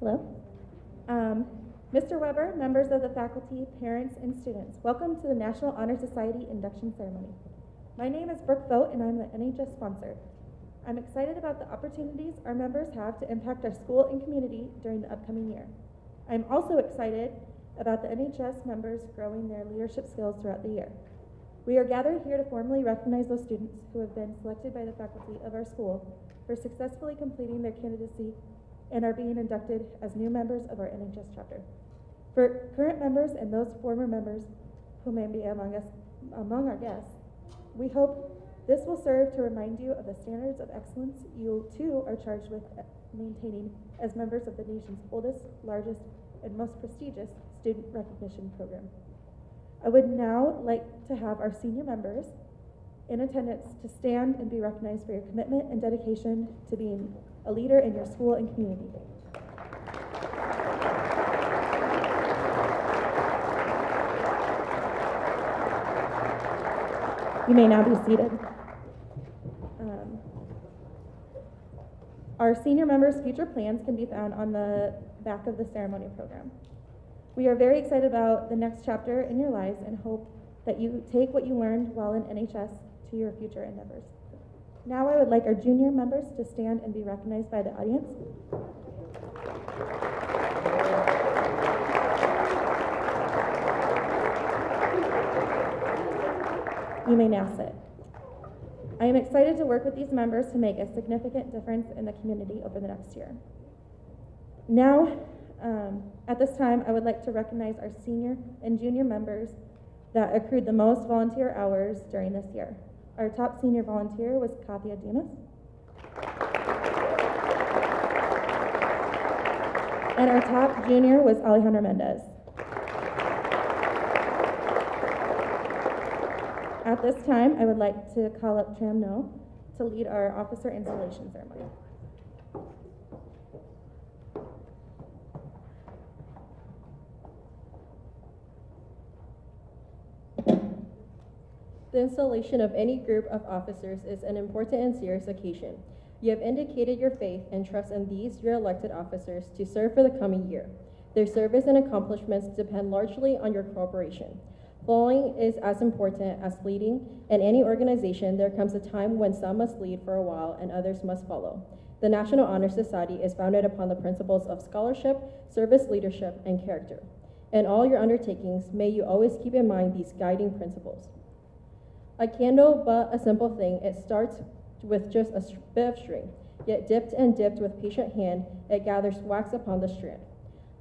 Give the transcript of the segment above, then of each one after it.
Hello. Mr. Weber, members of the faculty, parents, and students, welcome to the National Honor Society Induction Ceremony. My name is Brooke Vogt, and I'm the NHS sponsor. I'm excited about the opportunities our members have to impact our school and community during the upcoming year. I'm also excited about the NHS members growing their leadership skills throughout the year. We are gathered here to formally recognize those students who have been selected by the faculty of our school for successfully completing their candidacy and are being inducted as new members of our NHS chapter. For current members and those former members who may be among our guests, we hope this will serve to remind you of the standards of excellence you too are charged with maintaining as members of the nation's oldest, largest, and most prestigious student recognition program. I would now like to have our senior members in attendance to stand and be recognized for your commitment and dedication to being a leader in your school and community. You may now be seated. Our senior members' future plans can be found on the back of the ceremony program. We are very excited about the next chapter in your lives and hope that you take what you learned while in NHS to your future endeavors. Now I would like our junior members to stand and be recognized by the audience. You may now sit. I am excited to work with these members to make a significant difference in the community over the next year. Now, at this time, I would like to recognize our senior and junior members that accrued the most volunteer hours during this year. Our top senior volunteer was Katia Dimas. And our top junior was Alejandro Mendez. At this time, I would like to call up Tram No to lead our officer installation ceremony. The installation of any group of officers is an important and serious occasion. You have indicated your faith and trust in these, your elected officers, to serve for the coming year. Their service and accomplishments depend largely on your cooperation. Following is as important as leading. In any organization, there comes a time when some must lead for a while and others must follow. The National Honor Society is founded upon the principles of scholarship, service leadership, and character. In all your undertakings, may you always keep in mind these guiding principles. A candle, but a simple thing, it starts with just a bit of string, yet dipped and dipped with patient hand, it gathers wax upon the strand,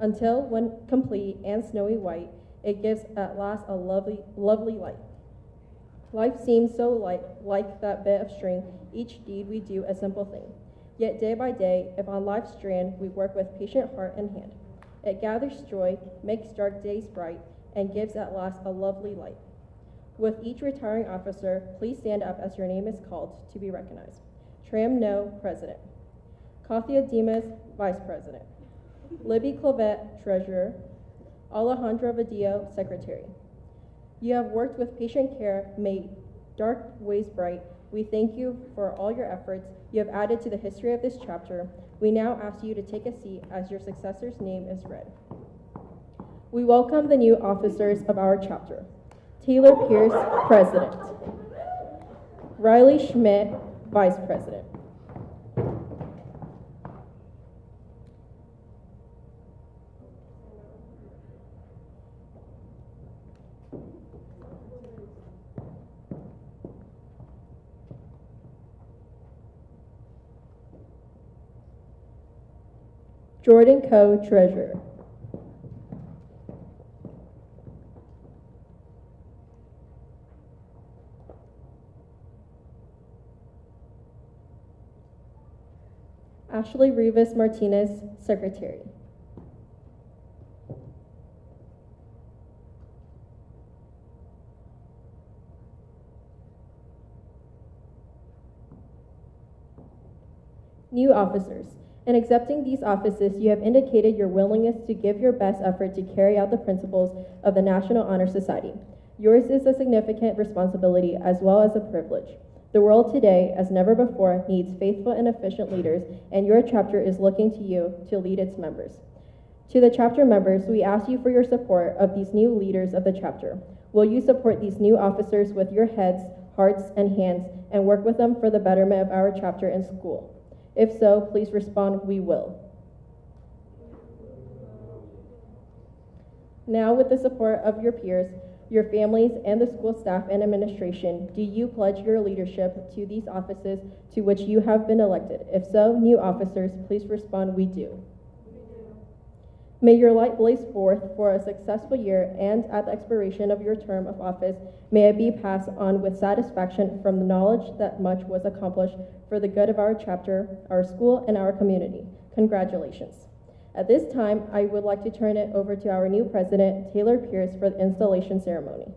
until, when complete and snowy white, it gives at last a lovely, lovely light. Life seems so like that bit of string, each deed we do a simple thing. Yet day by day, if on life's strand we work with patient heart and hand, it gathers joy, makes dark days bright, and gives at last a lovely light. With each retiring officer, please stand up as your name is called to be recognized. Tram No, President. Katia Dimas, Vice President. Libby Clavette, Treasurer. Alejandro Vadillo, Secretary. You have worked with patient care, made dark ways bright. We thank you for all your efforts you have added to the history of this chapter. We now ask you to take a seat as your successor's name is read. We welcome the new officers of our chapter. Taylor Pierce, President. Riley Schmidt, Vice President. Jordan Coe, Treasurer. Ashley Rivas Martinez, Secretary. New officers. In accepting these offices, you have indicated your willingness to give your best effort to carry out the principles of the National Honor Society. Yours is a significant responsibility as well as a privilege. The world today, as never before, needs faithful and efficient leaders, and your chapter is looking to you to lead its members. To the chapter members, we ask you for your support of these new leaders of the chapter. Will you support these new officers with your heads, hearts, and hands, and work with them for the betterment of our chapter and school? If so, please respond, we will. Now, with the support of your peers, your families, and the school staff and administration, do you pledge your leadership to these offices to which you have been elected? If so, new officers, please respond, we do. May your light blaze forth for a successful year, and at the expiration of your term of office, may it be passed on with satisfaction from the knowledge that much was accomplished for the good of our chapter, our school, and our community. Congratulations. At this time, I would like to turn it over to our new president, Taylor Pierce, for the installation ceremony.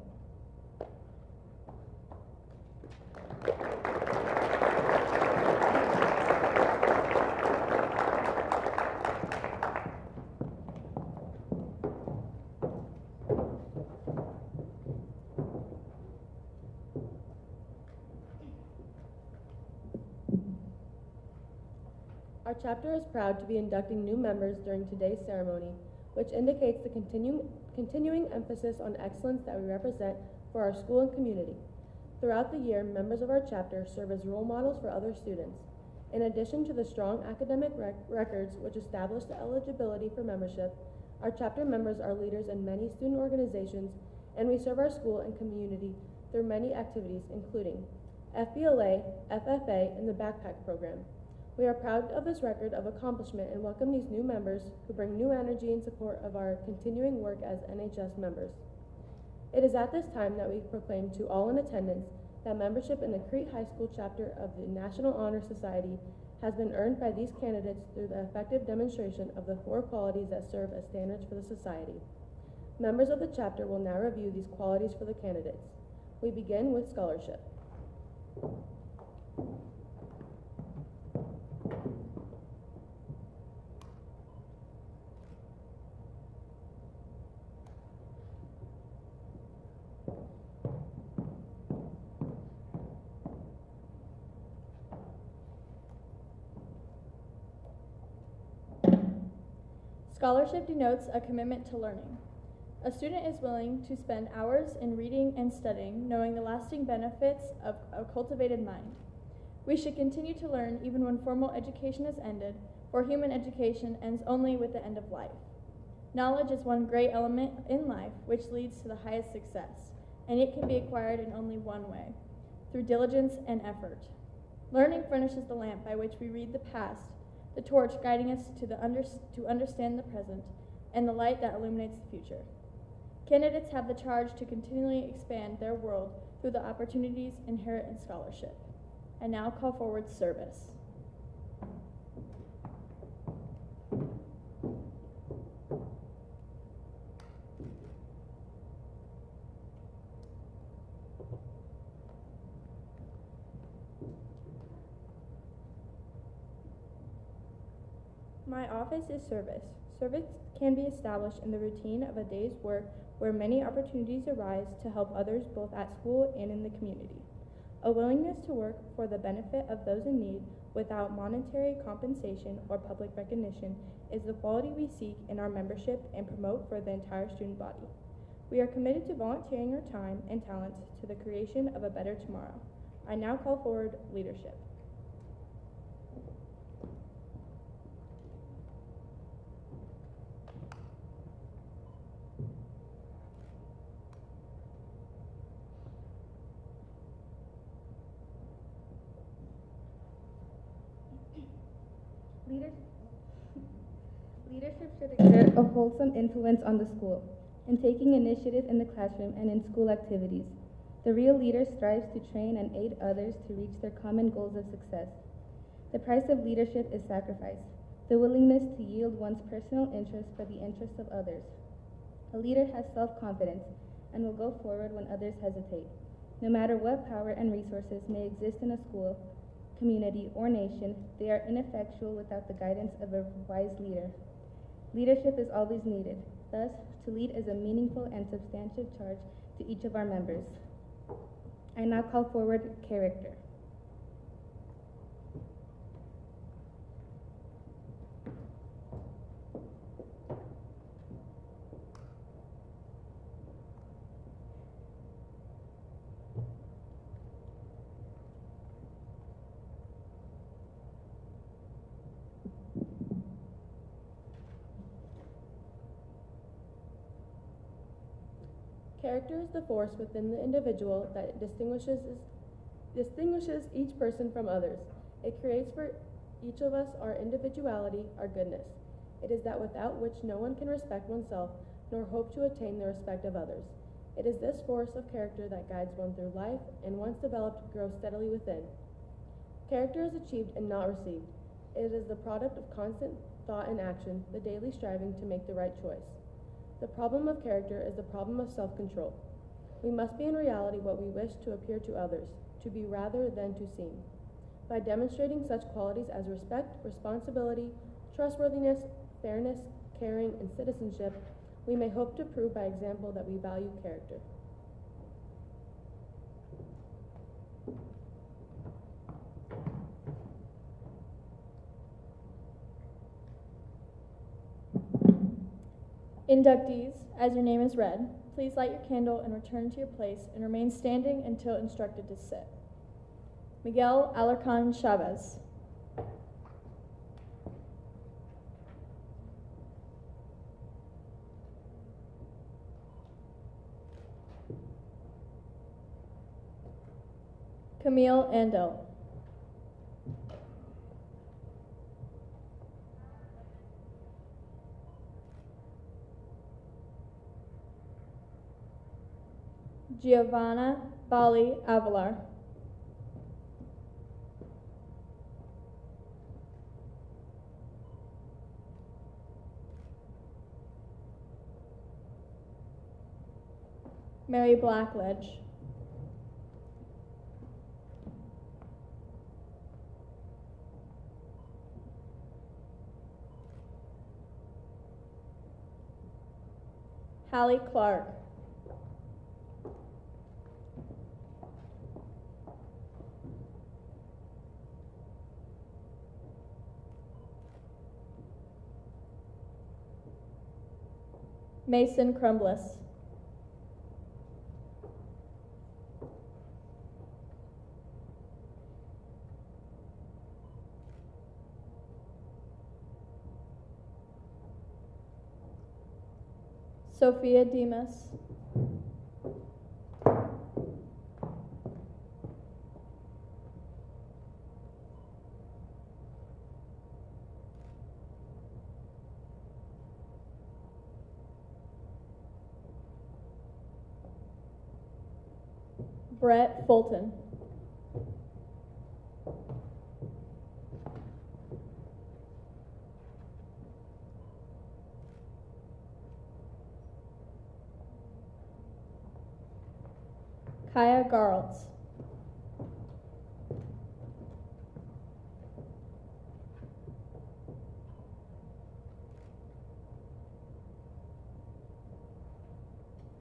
Our chapter is proud to be inducting new members during today's ceremony, which indicates the continuing emphasis on excellence that we represent for our school and community. Throughout the year, members of our chapter serve as role models for other students. In addition to the strong academic records which establish the eligibility for membership, our chapter members are leaders in many student organizations, and we serve our school and community through many activities, including FBLA, FFA, and the Backpack Program. We are proud of this record of accomplishment and welcome these new members who bring new energy in support of our continuing work as NHS members. It is at this time that we proclaim to all in attendance that membership in the Crete High School chapter of the National Honor Society has been earned by these candidates through the effective demonstration of the 4 qualities that serve as standards for the society. Members of the chapter will now review these qualities for the candidates. We begin with scholarship. Scholarship denotes a commitment to learning. A student is willing to spend hours in reading and studying, knowing the lasting benefits of a cultivated mind. We should continue to learn even when formal education is ended, for human education ends only with the end of life. Knowledge is one great element in life which leads to the highest success, and it can be acquired in only one way, through diligence and effort. Learning furnishes the lamp by which we read the past, the torch guiding us to understand the present, and the light that illuminates the future. Candidates have the charge to continually expand their world through the opportunities inherent in scholarship. I now call forward service. My office is service. Service can be established in the routine of a day's work where many opportunities arise to help others both at school and in the community. A willingness to work for the benefit of those in need without monetary compensation or public recognition is the quality we seek in our membership and promote for the entire student body. We are committed to volunteering our time and talents to the creation of a better tomorrow. I now call forward leadership. Leadership should exert a wholesome influence on the school, in taking initiative in the classroom and in school activities. The real leader strives to train and aid others to reach their common goals of success. The price of leadership is sacrifice, the willingness to yield one's personal interests for the interests of others. A leader has self-confidence and will go forward when others hesitate. No matter what power and resources may exist in a school, community, or nation, they are ineffectual without the guidance of a wise leader. Leadership is always needed. Thus, to lead is a meaningful and substantive charge to each of our members. I now call forward character. Character is the force within the individual that distinguishes each person from others. It creates for each of us our individuality, our goodness. It is that without which no one can respect oneself nor hope to attain the respect of others. It is this force of character that guides one through life and once developed grows steadily within. Character is achieved and not received. It is the product of constant thought and action, the daily striving to make the right choice. The problem of character is the problem of self-control. We must be in reality what we wish to appear to others, to be rather than to seem. By demonstrating such qualities as respect, responsibility, trustworthiness, fairness, caring, and citizenship, we may hope to prove by example that we value character. Inductees, as your name is read, please light your candle and return to your place and remain standing until instructed to sit. Miguel Alarcon Chavez. Camille Andel. Giovanna Bali Avalar. Mary Blackledge. Hallie Clark. Mason Crumbliss. Sophia Demas. Brett Fulton. Kaya Garltz.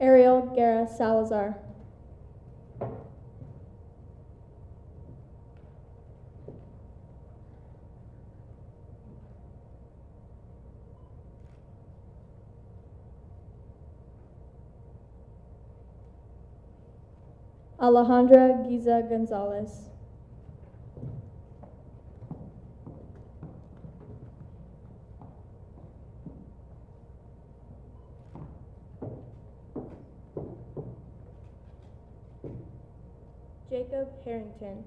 Ariel Guerra Salazar. Alejandra Giza Gonzalez. Jacob Harrington.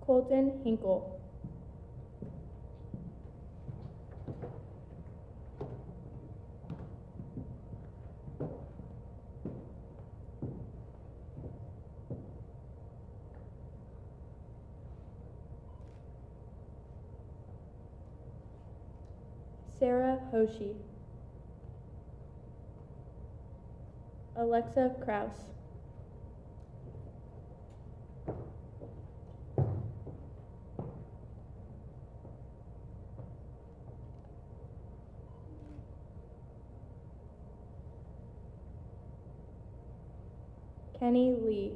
Colton Hinkle. Sarah Hoshi. Alexa Kraus. Kenny Lee.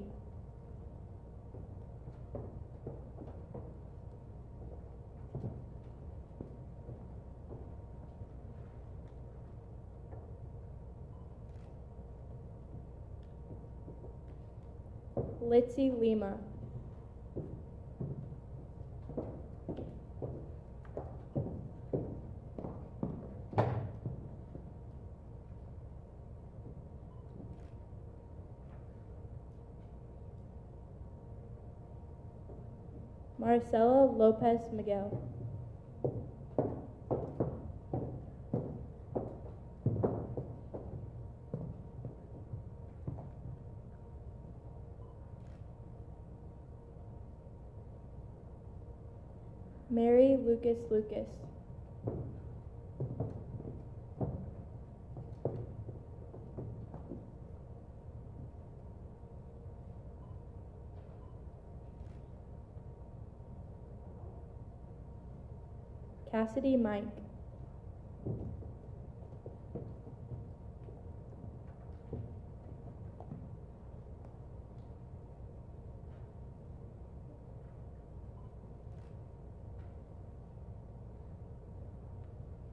Litzy Lima. Marcela Lopez Miguel. Mary Lucas Lucas. Cassidy Mike.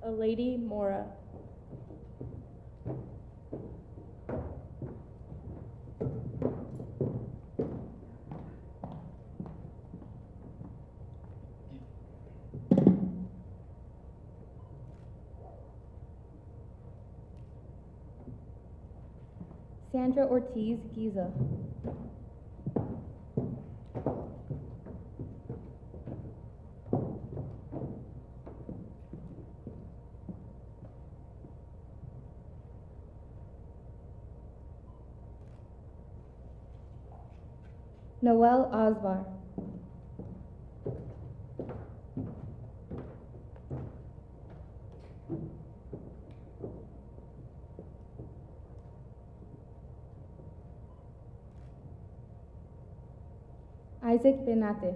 A Lady Mora. Sandra Ortiz Giza. Noel Osbar. Isaac Benate.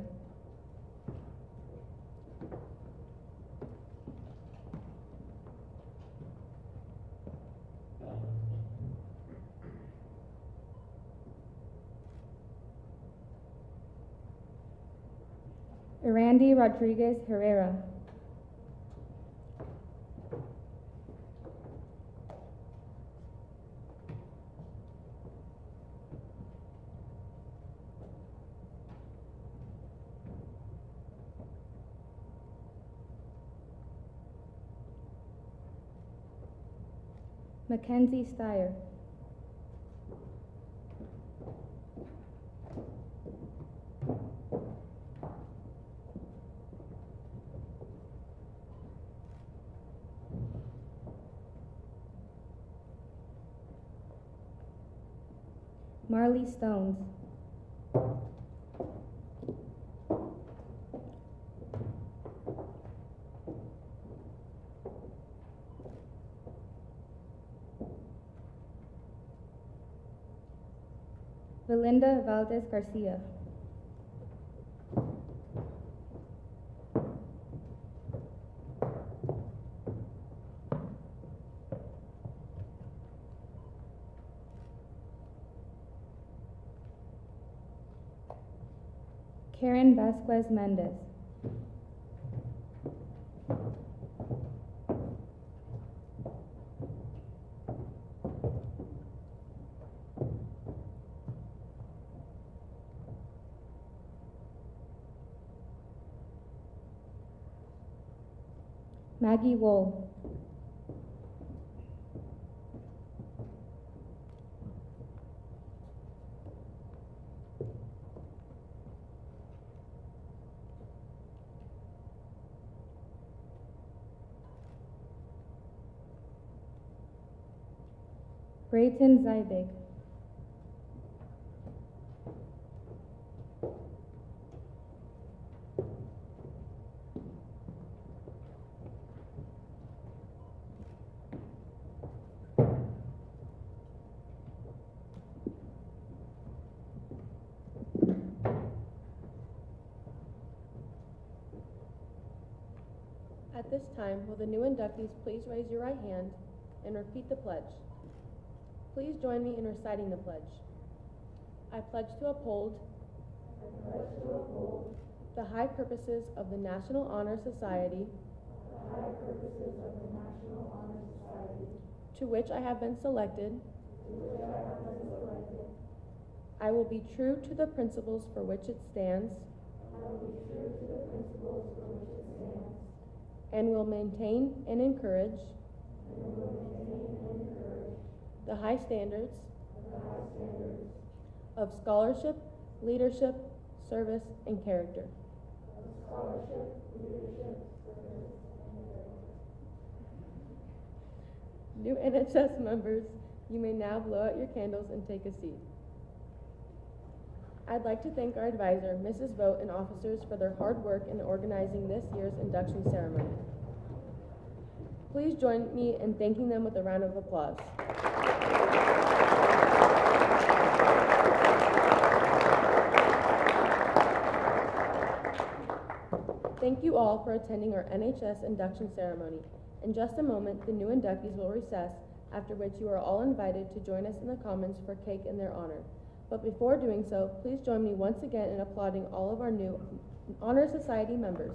Randy Rodriguez Herrera. Mackenzie Steyer. Marley Stones. Belinda Valdez Garcia. Karen Vasquez Mendez. Maggie Wool. Brayton Zybig. At this time, will the new inductees please raise your right hand and repeat the pledge. Please join me in reciting the pledge. I pledge to uphold the high purposes of the National Honor Society to which I have been selected I will be true to the principles for which it stands. And will maintain and encourage the high standards of scholarship, leadership, service, and character. New NHS members, you may now blow out your candles and take a seat. I'd like to thank our advisor, Mrs. Vogt, and officers for their hard work in organizing this year's induction ceremony. Please join me in thanking them with a round of applause. Thank you all for attending our NHS induction ceremony. In just a moment, the new inductees will recess, after which you are all invited to join us in the Commons for cake in their honor. But before doing so, please join me once again in applauding all of our new Honor Society members.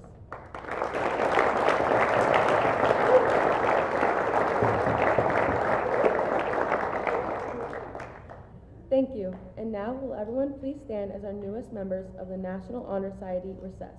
Thank you. And now, will everyone please stand as our newest members of the National Honor Society recess.